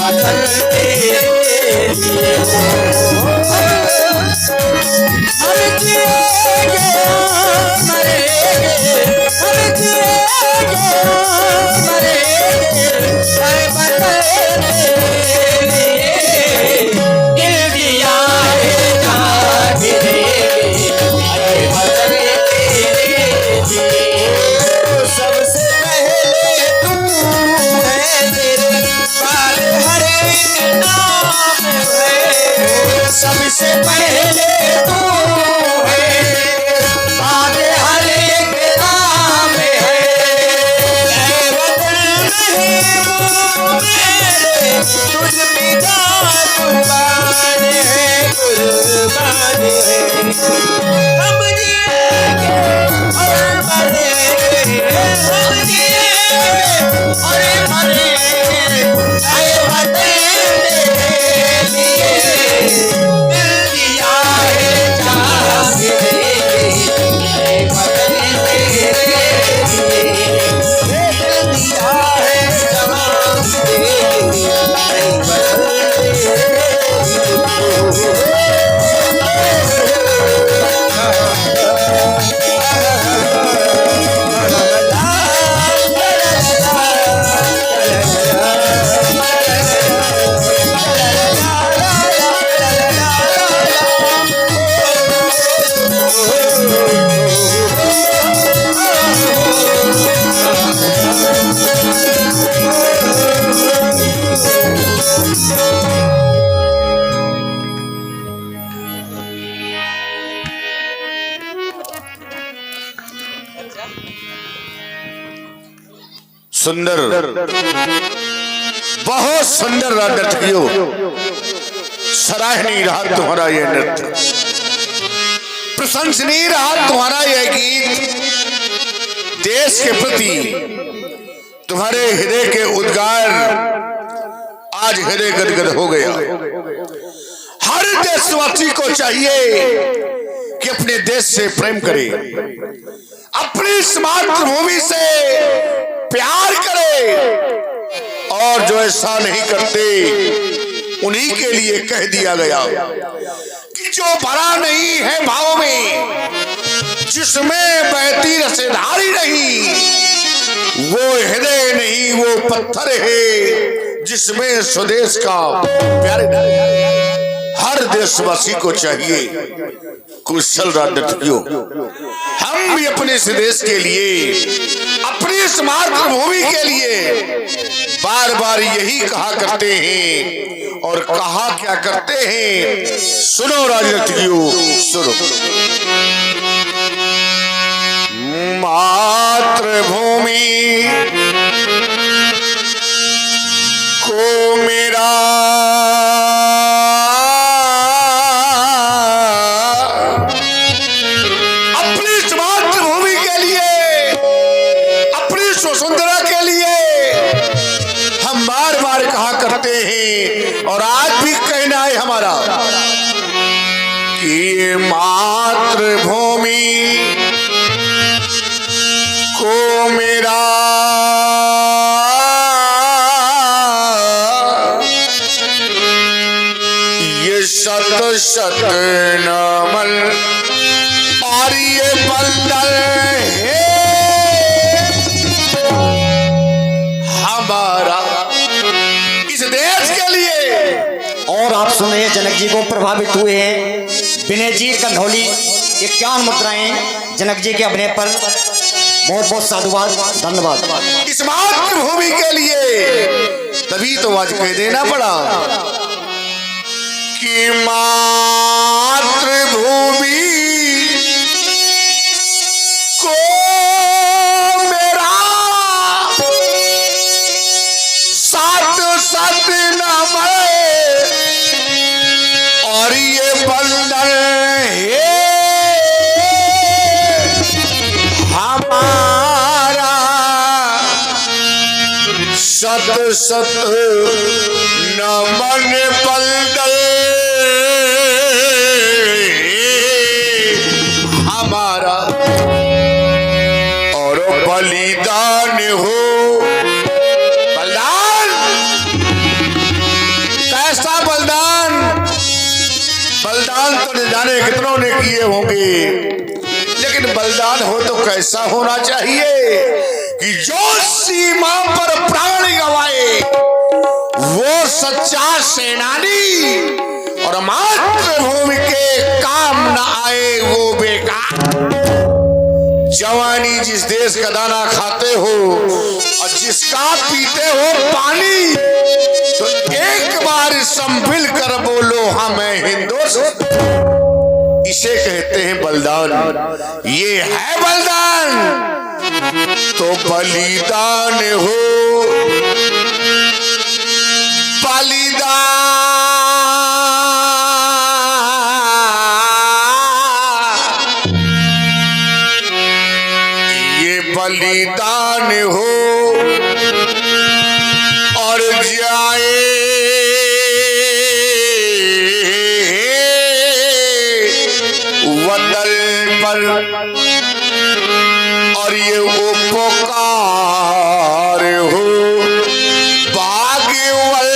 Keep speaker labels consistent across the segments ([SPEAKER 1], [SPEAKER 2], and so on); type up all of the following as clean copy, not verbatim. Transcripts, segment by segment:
[SPEAKER 1] वतन तेरे लिए हम जिएंगे मरेंगे, हम जिएंगे मरेंगे ऐ वतन तेरे लिए। दिल दिया है जान गिरेंगे ऐ वतन तेरे लिए। सबसे पहले तू है, तेरे बाल हरे नाम है। सबसे पहले तू है, बाल हरे के नाम है। ऐ वतन महबूब मेरे, तुझ पे जान कुर्बान है, कुर्बान है। हम जिएंगे और मरेंगे, हम जिएंगे और मरेंगे ऐ वतन तेरे लिए। दिल दिया है जान देंगे ऐ वतन तेरे लिए। दिल दिया है जान देंगे ऐ वतन तेरे लिए।
[SPEAKER 2] सुंदर, बहुत सुंदर नर्तकियों, सराहनीय रहा तुम्हारा यह नृत्य, प्रशंसनीय रहा तुम्हारा यह गीत। देश के प्रति तुम्हारे हृदय के उद्गार आज हृदय गदगद हो गया। हर देशवासी को चाहिए कि अपने देश से प्रेम करे, अपनी इस मातृभूमि से प्यार करे, और जो ऐसा नहीं करते उन्हीं के लिए कह दिया गया कि जो भरा नहीं है भाव में, जिसमें बहती रसेधारी नहीं, वो हृदय नहीं वो पत्थर है जिसमें स्वदेश का प्यार नहीं। हर देशवासी को चाहिए कुशल राजनीतियों, हम भी अपने इस देश के लिए, अपनी इस मातृभूमि के लिए बार बार यही कहा करते हैं, और कहा क्या करते हैं, सुनो राजनीतियों सुनो। मातृभूमि को मेरा और आज भी कहना है हमारा कि ये मातृभूमि को मेरा ये शत शत नमन और ये बंदर है हमारा इस देश के लिए।
[SPEAKER 3] और आप सुन रहे हैं जनक जी को प्रभावित हुए हैं विनय जी कंधौली, 51 मुद्राएं जनक जी के अभिनय पर। बहुत बहुत साधुवाद, धन्यवाद।
[SPEAKER 2] इस मातृभूमि के लिए तभी तो आज कह देना पड़ा कि मातृभूमि को मेरा सात सात नमन और ये बंधन है हमारा, सत सत नमन बंधन हमारा, और बलिदान हो बलिदान जाने कितनों ने किए होंगे, लेकिन बलिदान हो तो कैसा होना चाहिए कि जो सीमा पर प्राण गंवाए वो सच्चा सेनानी, और मातृभूमि के काम न आए वो बेकार। जवानी जिस देश का दाना खाते हो और जिसका पीते हो पानी, तो एक बार संभल कर बोलो हाँ मैं हिंदुस्तान। इसे कहते हैं बलिदान। ये है बलिदान। तो बलिदान हो, बलिदान, ये बलिदान हो और जाए वतन पर, और ये वो पुकार हो भाग्यवल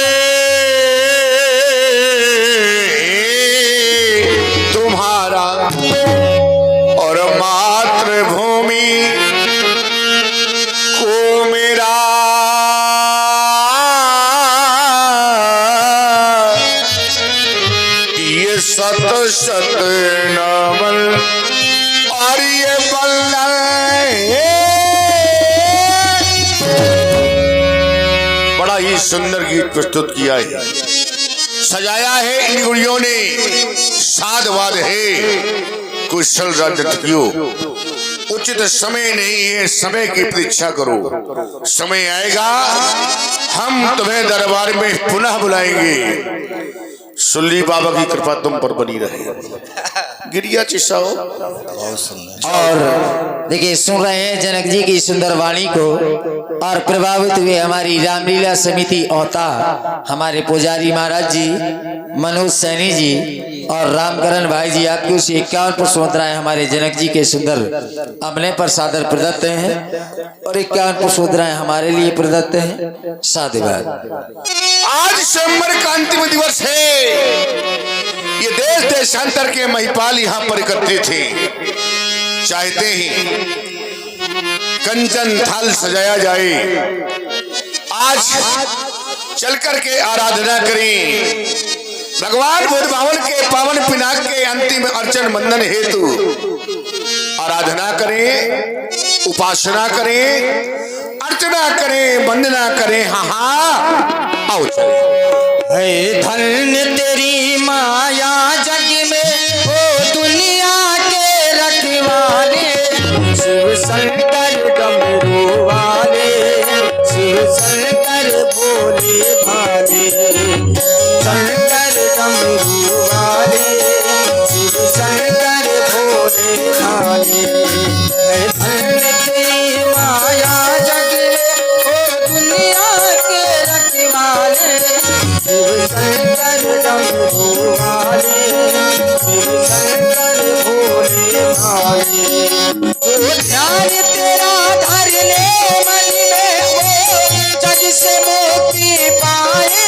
[SPEAKER 2] तुम्हारा, और मातृभूमि को मेरा ये सत सत नमन, और ये बलिदान। बड़ा ही सुंदर गीत प्रस्तुत किया है, सजाया है इन गुड़ियों ने, साधवाद है कुशल राजनीतियों। उचित समय नहीं है, समय की प्रतीक्षा करो, समय आएगा हम तुम्हें दरबार में पुनः बुलाएंगे। सुल्ली बाबा की कृपा तुम पर बनी रहे। गिरिया चिसाओ।
[SPEAKER 1] और देखिए सुन रहे हैं जनक जी की सुंदर वाणी को, और प्रभावित हुए हमारी रामलीला समिति औता, हमारे पुजारी महाराज जी, मनोज सैनी जी और रामकरण भाई जी, आपकी उस 51 पुष्पोत्तराएं हमारे जनक जी के सुंदर अपने पर सादर प्रदत्त हैं, और 51 पुष्पोत्तराएं हमारे लिए प्रदत्त हैं। साधुवाद।
[SPEAKER 2] आज स्वयंवर का अंतिम दिवस है। ये देश देशांतर के महिपाल यहाँ पर एकत्रित थे। चाहते ही कंचन थाल सजाया जाए। आज चल कर के आराधना करें भगवान बुद्ध भवन के पावन पिनाक के अंतिम अर्चन बंदन हेतु। आराधना करें, उपासना करें, अर्चना करें, वंदना करें। हाँ हाँ आओ चले।
[SPEAKER 1] है धन्य तेरी माया जग में, ओ दुनिया के रखवाले, शिव शंकर डमरू वाले, शिव शंकर भोले भाले, शंकर डमरू वाले, शिव शंकर भोले भाले। है धन्य तेरी माया जग में, ओ दुनिया के रखवाले, शिव शंकर डमरू वाले, शिव शंकर भोले भाले। जो ध्यान तेरा धर ले मन में, वो जग से मुक्ति पाए।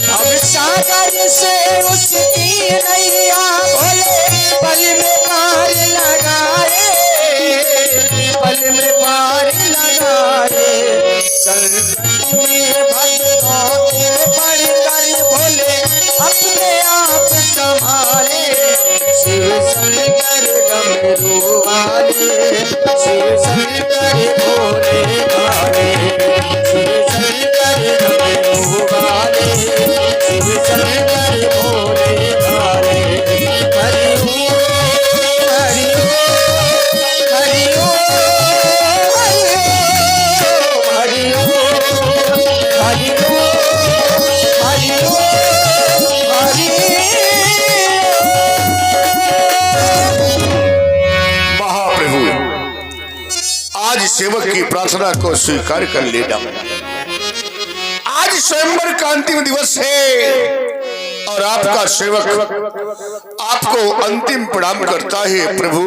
[SPEAKER 1] अब सागर से उसकी नैया भोले पल में पार लगाए, पल में पार लगाए। संकट में भक्तों के बढ़कर भोले अपने आप संभाले, शिव शंकर डमरू वाले, शिव शंकर भोले भाले, शिव शंकर डमरू वाले, शिव शंकर भोले भाले। हरि ओम, हरि ओम, हरि ओम, हरि ओम, हरि ओम, हरि ओम, हरि
[SPEAKER 2] महाप्रभु आज सेवक की प्रार्थना को स्वीकार कर लेना। आज स्वयंवर का अंतिम दिवस है और आपका सेवक आपको अंतिम प्रणाम करता है। प्रभु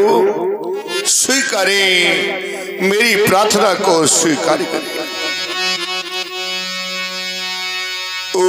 [SPEAKER 2] स्वीकारें, मेरी प्रार्थना को स्वीकार करें। ओ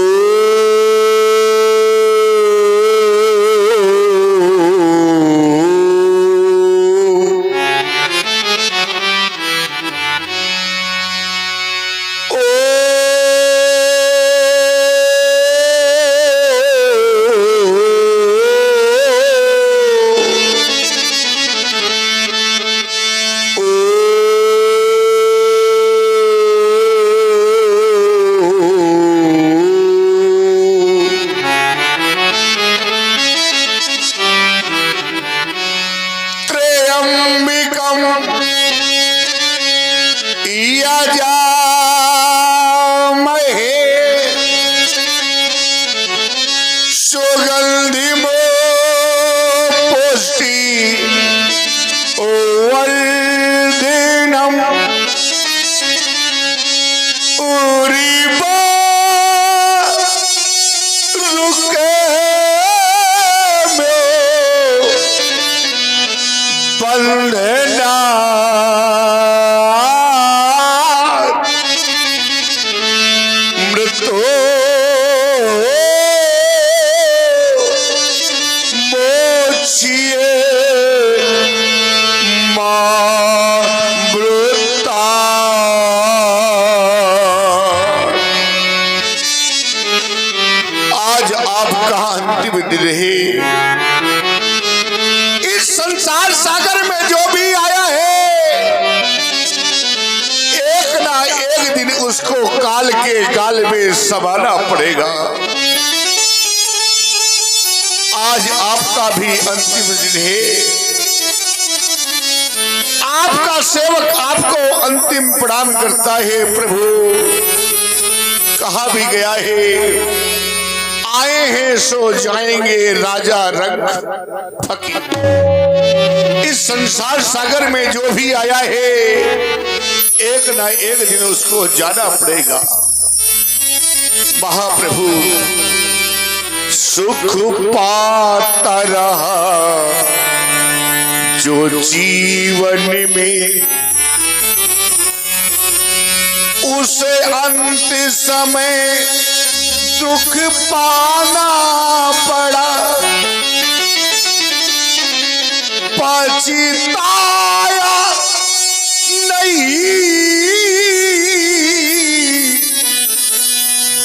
[SPEAKER 2] राजा महेश सुगंधि पुष्टि वर्धनम उरिबा रुके में बंधना मृतो मोक्षिए मामृता। आज आपका अंतिम दिन है। इस संसार सागर में जो भी आया है एक ना एक दिन उसको काल के गाल में समाना पड़ेगा। आज आपका भी अंतिम दिन है। आपका सेवक आपको अंतिम प्रणाम करता है। प्रभु कहा भी गया है, आए हैं सो जाएंगे राजा रंग फकीर। इस संसार सागर में जो भी आया है एक ना एक दिन उसको जाना पड़ेगा। महाप्रभु सुख पाता रहा जो जीवन में, उसे अंत समय दुख पाना पड़ा। पछताया नहीं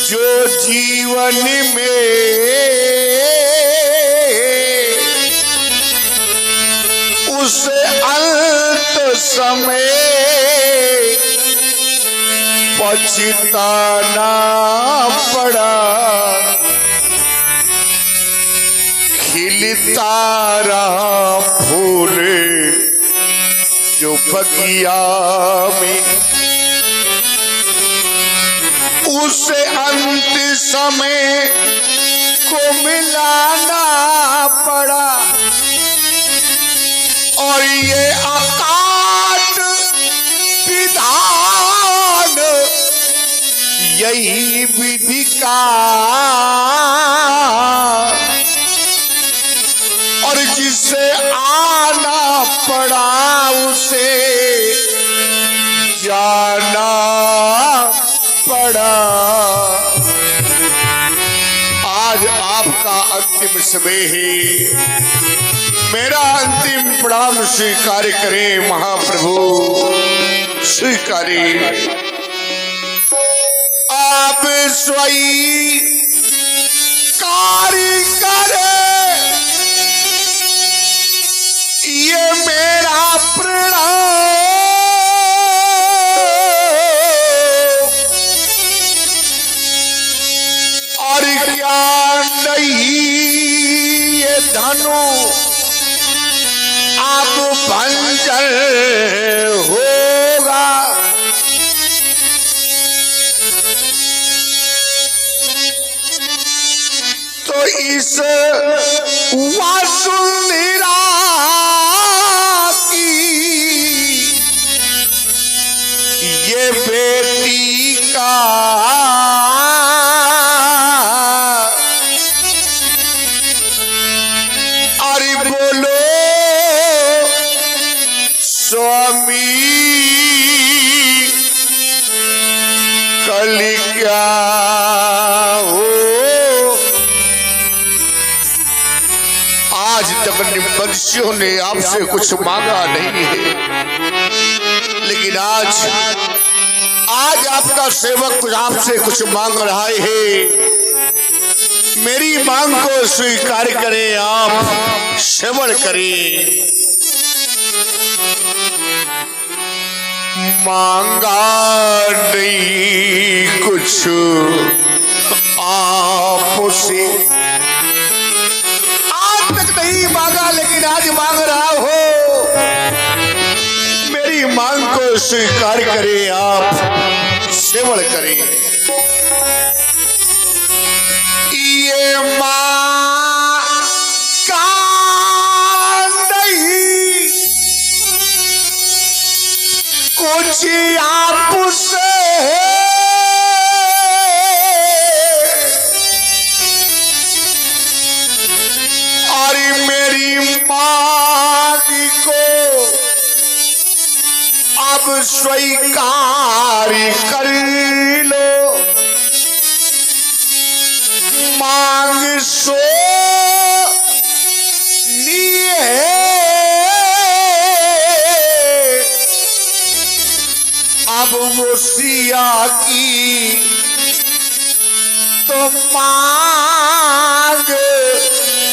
[SPEAKER 2] जो जीवन में उसे अंत समय पछताना पड़ा। खिलता रहा फूल जो बगिया में, उसे अंत समय को मिलाना पड़ा। और ये अकाट विधान यही विधि का, और जिसे आना पड़ा उसे जाना पड़ा। आज आपका अंतिम समय है। मेरा अंतिम प्रणाम स्वीकार करें महाप्रभु, स्वीकारें। आप स्वीकार करें ये मेरा प्रणाम। और क्या नहीं ये धनु आप भंजन होगा। तो इस वासुंधरा की ये बेटी का अरे बोलो स्वामी कल क्या हो। आज तक निपंसियों ने आपसे कुछ मांगा नहीं है, लेकिन आज आपका सेवक कुछ आपसे कुछ मांग रहा है। मेरी मांग को स्वीकार करें, आप श्रवण करें। मांगा नहीं कुछ आपसे, आज तक नहीं मांगा लेकिन आज मांग रहा हो। मेरी मांग को स्वीकार करें, आप सेवल करें। ये मां का नहीं कुछ आपसे और मेरी मांग को अब स्वीकार कर लो। मांग सो लिए अब वो सिया की तो मांग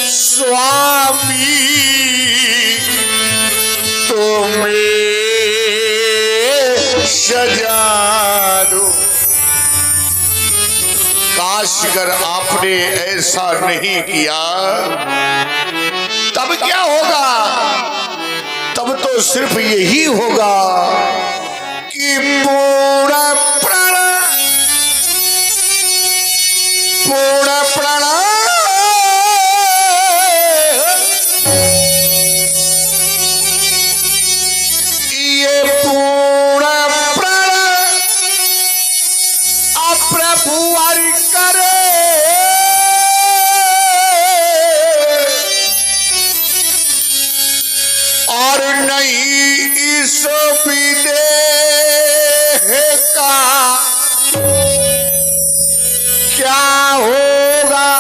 [SPEAKER 2] स्वामी तुम्हें सजा दो। काश अगर आपने ऐसा नहीं किया तब क्या होगा? तब तो सिर्फ यही होगा कि पूरा प्राण ये पूरा प्राण प्रभु हरि करे और नहीं इस विदेह का क्या होगा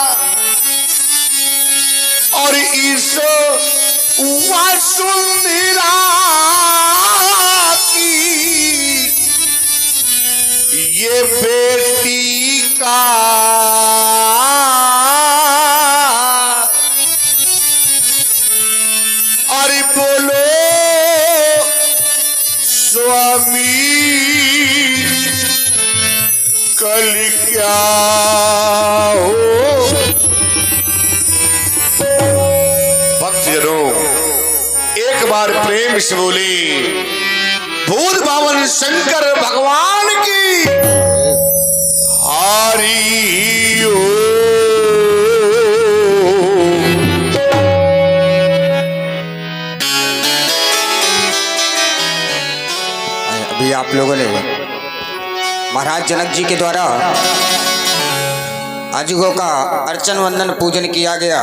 [SPEAKER 2] और इस वसुंधरा की ये बेटी का अरे बोलो स्वामी कल क्या हो? भक्तजनों एक बार प्रेम से बोले भूत भावन शंकर भगवान की हरि ओ।
[SPEAKER 3] अभी आप लोगों ने महाराज जनक जी के द्वारा अजगो का अर्चन वंदन पूजन किया गया।